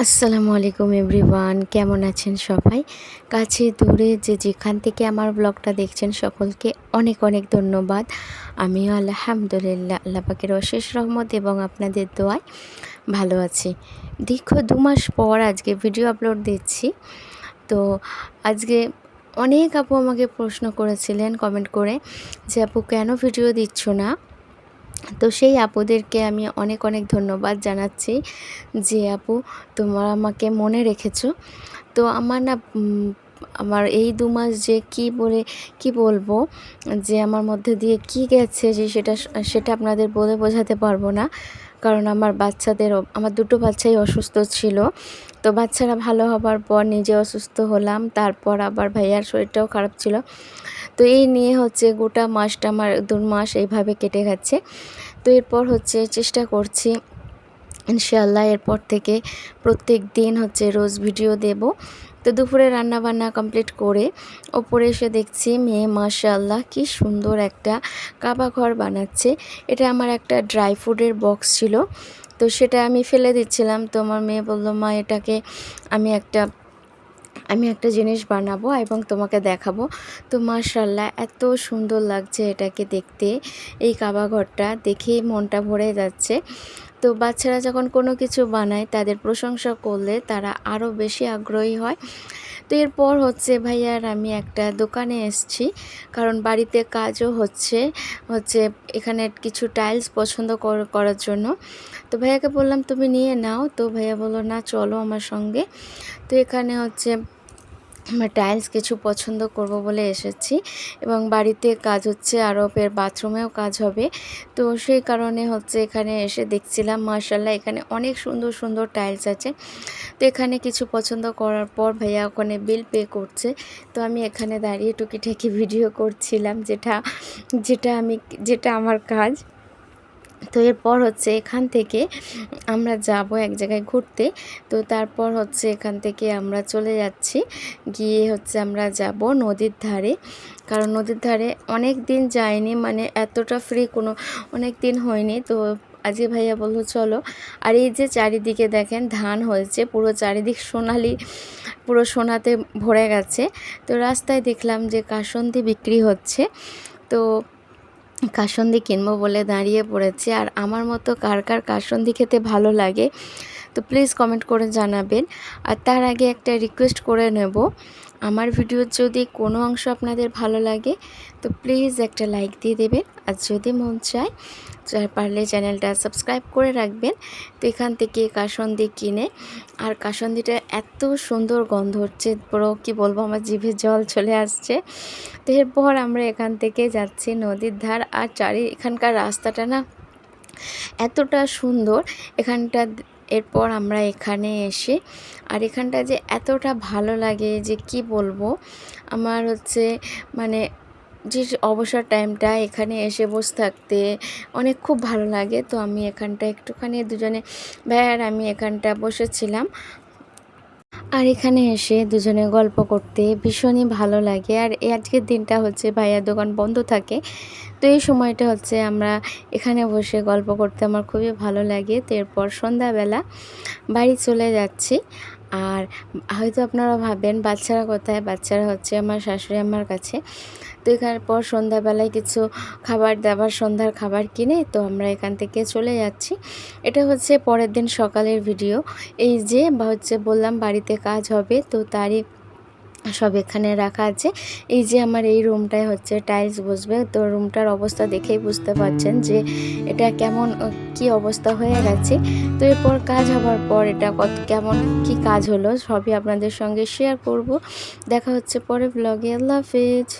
আসসালামু আলাইকুম এভরিওয়ান, কেমন আছেন সবাই? কাছে দূরে যে যেখান থেকে আমার ব্লগটা দেখছেন সকলকে অনেক অনেক ধন্যবাদ। আমিও আলহামদুলিল্লাহ আল্লাহ পাকের অশেষ রহমত এবং আপনাদের দোয়ায় ভালো আছি। দীর্ঘ 2 মাস পর আজকে ভিডিও আপলোড দিচ্ছি। তো আজকে অনেক আপু আমাকে প্রশ্ন করেছিলেন কমেন্ট করে যে আপু কেন ভিডিও দিচ্ছ না? তো সেই আপুদেরকে আমি অনেক অনেক ধন্যবাদ জানাচ্ছি যে আপু তোমরা আমাকে মনে রেখেছো। তো আমার না আমার এই 2 মাস যে কি বলবো যে আমার মধ্যে দিয়ে কি গেছে যে সেটা আপনাদের বলে বোঝাতে পারবো না। কারণ আমার দুটো বাচ্চাই অসুস্থ ছিল। তো বাচ্চারা ভালো হবার পর নিজে অসুস্থ হলাম। তারপর আবার ভাইয়ার শরীরটাও খারাপ ছিল। তো এই নিয়ে গোটা মাসটা আমার 2 মাস এইভাবে কেটে গেছে। তো এরপর চেষ্টা করছি ইনশাআল্লাহ এরপর থেকে প্রত্যেক দিন রোজ ভিডিও দেব। তো দুপুরে রান্নাবান্না কমপ্লিট করে ওপরে এসে দেখছি মেয়ে মাশাআল্লাহ কি সুন্দর একটা কাবা ঘর বানাচ্ছে। এটা আমার একটা ড্রাই ফ্রুটের বক্স ছিল, তো সেটা আমি ফেলে দিচ্ছিলাম। তো আমার মেয়ে বলল, মা এটাকে আমি একটা জিনিস বানাবো এবং তোমাকে দেখাবো। তো মাশাআল্লাহ এত সুন্দর লাগছে এটাকে দেখতে। এই কাবা ঘরটা দেখেই মনটা ভরে যাচ্ছে। তো বাচ্চারা যখন কোনো কিছু বানায় তাদের প্রশংসা করলে তারা আরও বেশি আগ্রহী হয়। তো এরপর ভাইয়ার আমি একটা দোকানে এসেছি, কারণ বাড়িতে কাজও হচ্ছে এখানে কিছু টাইলস পছন্দ করার জন্য। তো ভাইয়াকে বললাম তুমি নিয়ে নাও। তো ভাইয়া বললো না চলো আমার সঙ্গে। তো এখানে আমরা টাইলস কিছু পছন্দ করব বলে এসেছি এবং বাড়িতে কাজ হচ্ছে, আরও বাথরুমেও কাজ হবে। তো সেই কারণে এখানে এসে দেখছিলাম মাশাআল্লাহ এখানে অনেক সুন্দর সুন্দর টাইলস আছে। তো এখানে কিছু পছন্দ করার পর ভাইয়া ওখানে বিল পে করছে। তো আমি এখানে দাঁড়িয়ে টুকিটাকি ভিডিও করছিলাম, যেটা আমার কাজ। তো এরপর এখান থেকে আমরা যাব এক জায়গায় ঘুরতে। তো তারপর এখান থেকে আমরা চলে যাচ্ছি, গিয়ে আমরা যাব নদীর ধারে। কারণ নদীর ধারে অনেক দিন যাইনি, মানে এতটা ফ্রি অনেক দিন হয়নি। তো আজকে ভাইয়া বলল চলো। আর এই যে চারিদিকে দেখেন ধান হয়েছে, পুরো চারিদিক পুরো সোনাতে ভরে গেছে। তো রাস্তায় দেখলাম যে কাসন্দি বিক্রি হচ্ছে। তো কাসন্দি কিনবো বলে দাঁড়িয়ে পড়েছি। আর আমার মতো কার কার কাসন্দি খেতে ভালো লাগে তো প্লিজ কমেন্ট করে জানাবেন। আর তার আগে একটা রিকোয়েস্ট করে নেব, আমার ভিডিওর যদি কোনো অংশ আপনাদের ভালো লাগে তো প্লিজ একটা লাইক দিয়ে দেবেন। আর যদি মন চায় পারলে চ্যানেলটা সাবস্ক্রাইব করে রাখবেন। তো এখান থেকে কাসন্দি কিনে, আর কাসন্দিটা এত সুন্দর গন্ধ হচ্ছে, পুরো কী বলবো আমার জিভে জল চলে আসছে। তো এরপর আমরা এখান থেকে যাচ্ছি নদীর ধার। আর এখানকার রাস্তাটা না এতটা সুন্দর এরপর আমরা এখানে এসে আর এখানটা যে এতটা ভালো লাগে যে কি বলবো। আমার মানে যে অবসর টাইমটা এখানে এসে বসে থাকতে খুব ভালো লাগে। তো আমি এখানটা একটুখানি দুজনে ভাই আর আমি এখানটা বসেছিলাম, আর এখানে এসে দুজনে গল্প করতে ভীষণই ভালো লাগে। আর আজকের দিনটা ভাইয়ার দোকান বন্ধ থাকে, তো এই সময়টা আমরা এখানে বসে গল্প করতে আমার খুবই ভালো লাগে। তো এরপর সন্ধ্যাবেলা বাড়ি চলে যাচ্ছি। আর হয়তো আপনারা ভাবেন বাচ্চারা কোথায়, বাচ্চারা আমার শাশুড়ি আমার কাছে। তো এখানে পর সন্ধ্যাবেলায় কিছু সন্ধ্যার খাবার কিনে তো আমরা এখান থেকে চলে যাচ্ছি। এটা পরের দিন সকালের ভিডিও। এই যে বললাম বাড়িতে কাজ হবে, তো তারই সব এখানে রাখা আছে। এই যে আমার এই রুমটায় টাইলস বসবে। তো রুমটার অবস্থা দেখেই বুঝতে পারছেন যে এটা কি অবস্থা হয়ে গেছে। তো এরপর কাজ হবার পর এটা কেমন কি কাজ হলো সবই আপনাদের সঙ্গে শেয়ার করব। দেখা হচ্ছে পরে ব্লগে। আল্লাহ হাফেজ।